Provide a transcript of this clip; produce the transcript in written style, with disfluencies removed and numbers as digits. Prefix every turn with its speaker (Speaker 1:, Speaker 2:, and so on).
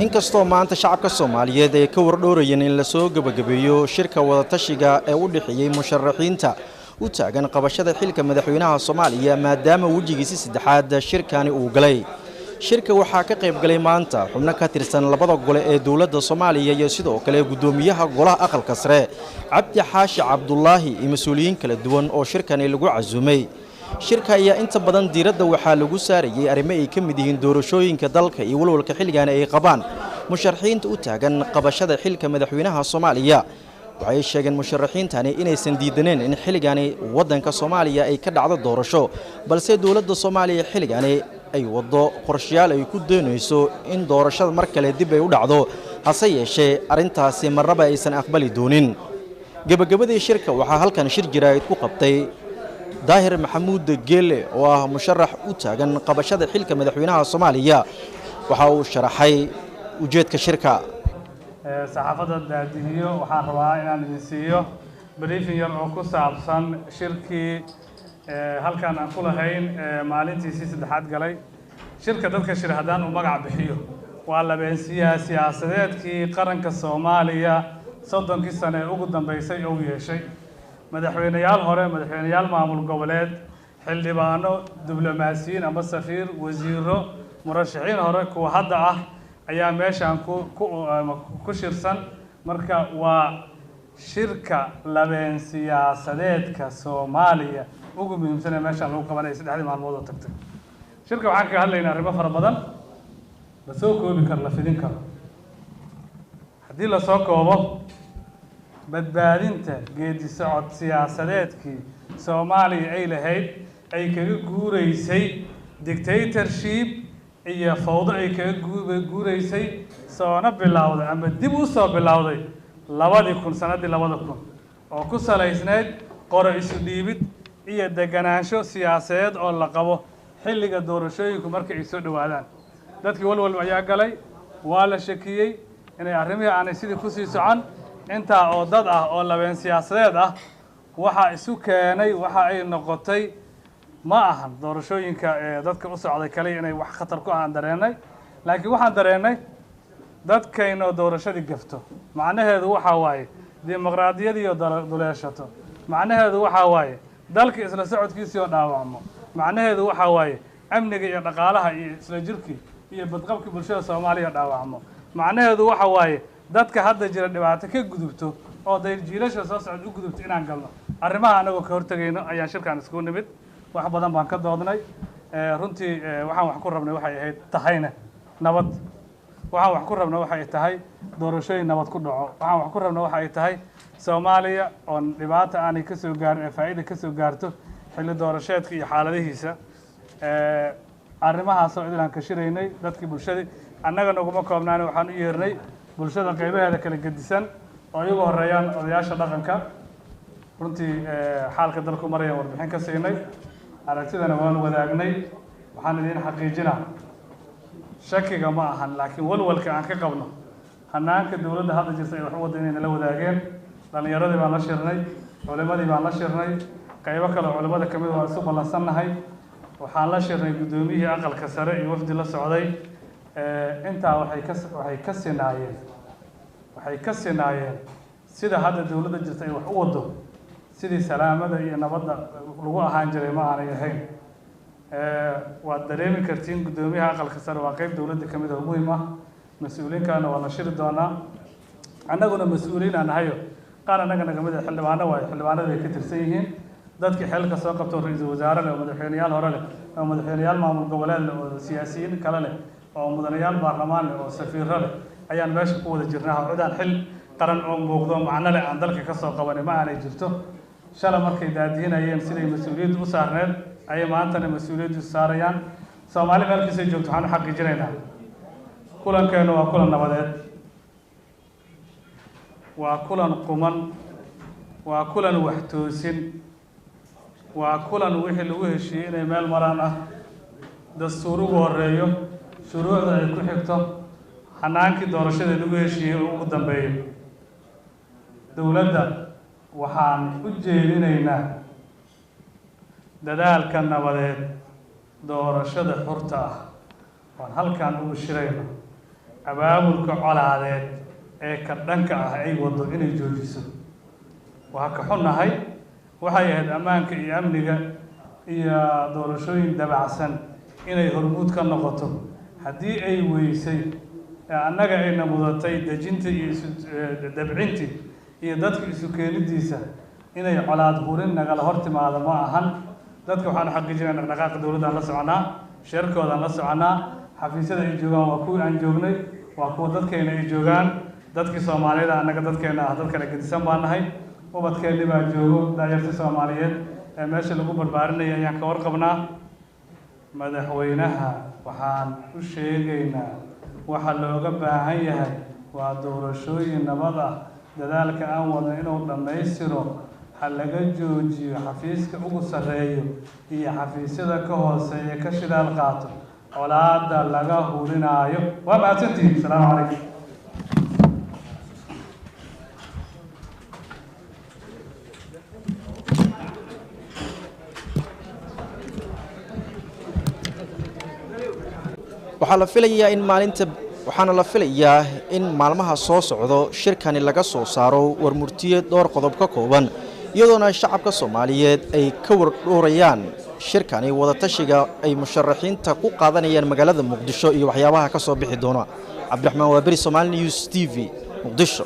Speaker 1: inkastoo maanta shacabka Soomaaliyeed ay ka wardhoorayeen in la soo gabagabeeyo shirka wada tashiga ee u dhexeeyay musharaxiinta u taagan qabashada xilka madaxweynaha Soomaaliya maadaama wajigiisa saddexaad shirkani uu galay shirka waxaa ka qayb galay maanta xubno ka tirsan labada gole ee dawladda Soomaaliya iyo sidoo kale gudoomiyaha golaha aqalka sare Cabdi Xaashi Cabdullaahi iyo mas'uuliyiin kala duwan oo shirkani lagu casuumay shirka ayaa inta badan diiradda waxaa lagu saarayay arrimo ay ka mid yihiin doorashooyinka dalka iyo walwalka xilligan ay qabaan musharaxiinta u taagan qabashada xilka madaxweynaha Soomaaliya waxay sheegeen musharaxiintani inaysan diidaneen in xilligani wadanka Soomaaliya ay ka dhacdo doorasho balse dawladda Soomaaliya xilligani ay wado qorshayaal ay ku doonayso in doorashada mar kale dib ay u dhacdo hase yeeshee arintaasi marnaba aysan aqbali doonin gabagabadii shirka waxaa halkan shir jiraayid ku qabtay Daahir Maxamuud Geele oo ah musharax u taagan qabashada xilka madaxweynaha Soomaaliya waxa uu sharaxay ujeedka shirka
Speaker 2: saxaafadda daadihiyo waxaan rabaa inaan idin siiyo briefing yar oo ku saabsan shirkii halkan aan ku lahayn maalintiisii saddexaad galay shirka dadka shir haddaan u magac bixiyo waa labeen siyaasadeedkii qaranka Soomaaliya 30 sano ee ugu dambeysay oo yeeshay madaxweynayaal hore madaxweynayaal maamul goboleed xildhibaano diblomaasiyiin ama safiir wasiiro murashaxiin hore kuwa hadda ah ayaa meeshan ku shirsan marka waa shirka labeen siyaasadeedka Soomaaliya ugu muhiimsan ee meeshan lagu qabanay saddexdii maalmood oo tagtay shirka waxaan ka hadlaynaa arrimo fara badan la soo koobi karo la fidin karo haddii la soo koobo badbaadinta geedi socod siyaasadeedkii Soomaaliya ay lahayd ay kaga guureysay dictatorship iyo fawdo ay kaga guureysay soona bilowday ama dib u soo bilowday 2000 sanadii 2000 oo ku saleysneyd qoro isu dhiibid iyo deganaansho siyaasadeed oo la qabo xilliga doorashooyinku markay ay soo dhawaadaan dadkii walwal ayaa galay waa la shakiyay inay arrimaha aanay sidii ku sii socon inta oo dad ah oo labeen siyaasadeed ah waxa isu keenay waxa ay noqotay ma ahan doorashooyinka dadka u socday kale inay wax khatar ku aan dareenay laakiin waxaan dareenay dadkayna doorashadii gafto macnaheedu waxa waaye dimuqraadiyadii oo duleeshato macnaheedu waxa waaye dalka isla socodkiisa oo dhaawacmo macnaheedu waxa waaye amniga iyo dhaqaalaha iyo isla jirkii iyo badqabka bulshada Soomaaliya dhaawacmo macnaheedu waxa waaye dadka hadda jira dhibaato ka gudubto oo jiilasha soo socod u gudubto inaan galno arrimaha anagu ka hortagayno ayaan shirkan isku nimid wax badan baan ka doodnay runtii waxaan wax ku rabnay waxay ahayd tahayna nabad waxaan wax ku rabnay waxay tahay doorashooyin nabad ku dhaco waxaan wax ku rabnay waxay tahay Soomaaliya oo dhibaato aanay ka soo gaarin faa'iido ka soo gaarto xilli doorasheedka iyo xaaladihiisa arrimahaas oo idin ka shiraynay dadkii bulshada annaga naguma koobnaan waxaan u yeernay bulshada qaybaheeda kala gedisan oo iyagu horeeyaan odayaasha dhaqanka runtii xaalka dalku maraya warbixin ka siinay aragtidana waan wadaagnay waxaan idin xaqiijinaa shakiga ma ahan laakiin walwalka aan ka qabno hanaanka dawladda hadda jirta ay wax u wada inay la wadaageen dhalinyaradii baan la shirnay culimadii baan la shirnay qaybo kale culimada ka mid waa isu ballansannahay waxaan la shirnay gudoomiyihii aqalka sare iyo wafdi la socday intaa waxay ka sinaayeen sida hadda dawladda jirta ay wax u wado sidii salaamada iyo nabadda lagu ahaan jiray ma aanay ahayn waad dareemi kartiin gudoomiyaha aqalka sare waa qayb dawladda ka mid ah muhiim ah mas'uuliyiinkaana waa la shiri doonaa annaguna mas'uuliyiin aan nahayo qaar annaga naga mid ah xildhibaano waayo xildhibaanada ay ka tirsan yihiin dadkii xilka soo qabto ra'iisul wasaare leh oo madaxweynayaal hore leh oo madaxweynayaal maamul goboleed leh oo siyaasiyiin kale leh oo mudanayaal baarlamaan leh oo safiirro leh ayaan meesha ku wada jirnaa codaan xil qaran oo muuqdo macna leh aan dalka ka soo qabanay ma aanay jirto shalay markay daadiinayeen siday mas'uuliyaddu u saarneed ay maantana mas'uuliyaddu saarayaan Soomaali meelkiisa joogto waxaan u xaqiijinaynaa kulankeenu waa kulan nabadeed waa kulan quman waa kulan wax toosin waa kulan wixii lagu heshiiyay inay meel maraan ah dastuur ugu horeeyo shuruucda ay ku xigto hanaankii doorashada lagu heshiiyay ugu dambeeyay dawladda waxaan u jeedinaynaa dadaalka nabadeed doorashada xurta ah waan halkan ugu shirayno abaabulka colaadeed ee ka dhanka ah ay wado inay joojiso. waxaa ka xunnahay waxay ahayd ammaanka iyo amniga iyo doorashooyin dabacsan inay hormuud ka noqoto. haddii ay weysay annaga ayna mudatay dejinta iyo dabcintii iyo dadka isu keenidiisa inay colaad hurin nagala hor timaado ma ahan. dadka waxaan xaqiijinaa dhaqdhaqaaqa dowladda aan la soconaa, shirkooda aan la soconaa, xafiisyada ay joogaan waa kuwii aan joognay, waa kuwa dadkeena ay joogaan. dadkii Soomaaliyeed annaga dadkeena ah dad kala gedisan baan nahay. ubadkeennii baa joogo daayarta Soomaaliyeed ee meesha lagu barbaarinaya ayaan ka warqabnaa. madaxweynaha waxaan u sheegaynaa waxa looga baahan yahay waa doorashooyin nabad ah. dadaalka aan wadno inuu dhammaystiro ha laga joojiyo xafiiska ugu sarreeyo iyo xafiisyada ka hooseeya ka shidaal qaato colaadda laga hurinaayo. waa mahadsantihiin. asalaamu calaykum.
Speaker 1: waxaana la filayaa in maalmaha soo socdo shirkani laga soo saaro warmurtiye dhowr qodob ka kooban, iyadoona shacabka Soomaaliyeed ay ka wardhoorayaan shirkani wadatashiga ay musharaxiinta ku qaadanayaan magaalada Muqdisho iyo waxyaabaha ka soo bixi doona. Cabdiraxmaan Waaberi, Somali News TV, Muqdisho.